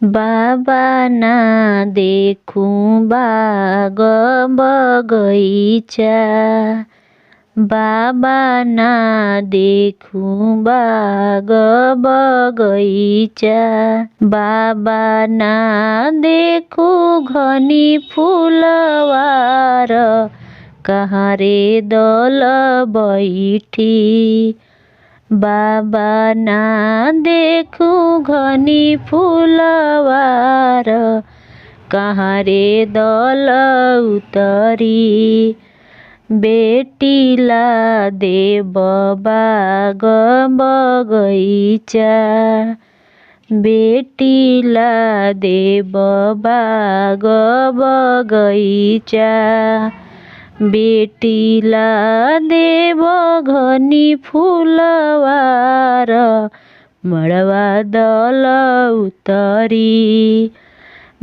बाबा ना देखूं बाग बगैचा, बाबा ना देखूं बाग बगैचा, बाबा ना देखूं घनी फूलवार, कहाँ रे दल बैठी। बाबा ना देखूं घनी फूलवार, कहाँ रे दल उतरी। बेटी ला देव बाग बगैचा, बेटी ला देव बाग बगैचा, बेटी ला देव घनी फूलवार, मड़वा दल उतरी।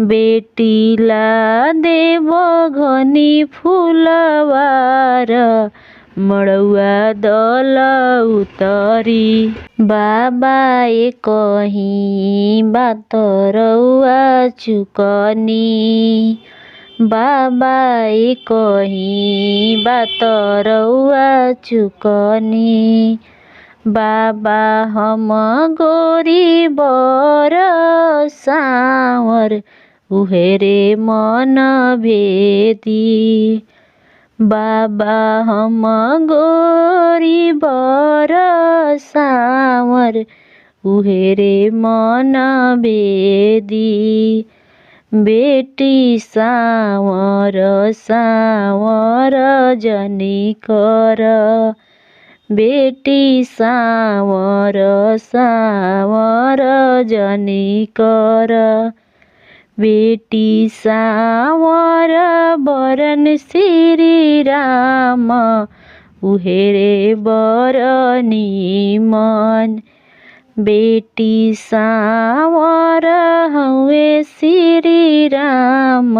बेटी ला देव घनी फूलवार, मड़ुआ दल उतरी। बाबा कहीं बात रउआ चुकनी, बाबा कहीं बात रउआ चुकनी। बाबा हम गोरी बर सावर, उहेरे मन भेदी। बाबा हम गोरी बर सावर, उहेरे मन भेदी। बेटी सावर सावर जनी कर, बेटी सावर सावर जनी कर। बेटी सावर बरन श्री राम, उहेरे बर निमन। बेटी सावर हवे श्री राम,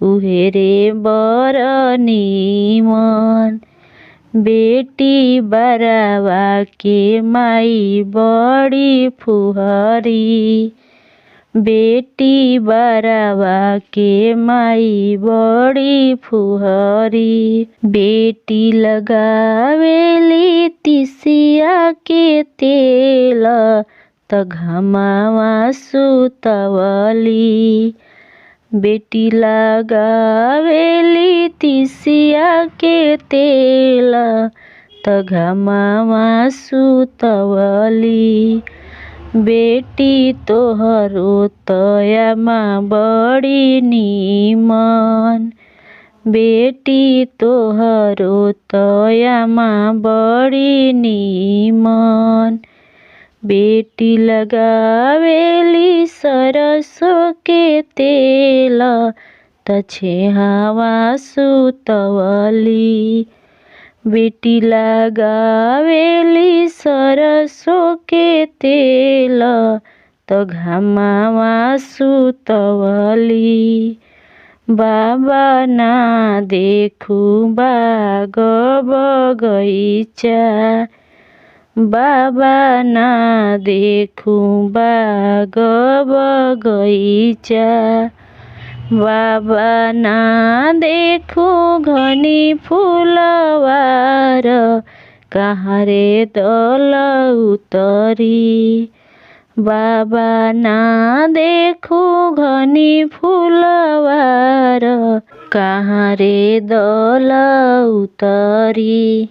उहेरे बर निमन। बेटी बरवा के माई बड़ी फुहरी, बेटी बरवा के माई बड़ी फुहरी। बेटी लगावेली तिसिया के तेल, त घमावा सुतवली। बेटी लगावेली तिसिया के तेल, त घमावा सुतवली। बेटी तोहरो तयामा बड़ी निमन, बेटी तोहरो तयामा बड़ी निमन। बेटी लगावेली सरसों के तेल, त छेहावा सुतवली। बेटी लगावेली सरसों के तेल, त घमावा सुतवली। बाबा ना देखूं बाग बगैचा, बाबा ना देखूं बाग बगैचा, बाबा ना देखूं घनी फूलवार, कहाँ रे दल उतरी। बाबा ना देखूं घनी फूलवार, कहाँ रे दल उतरी।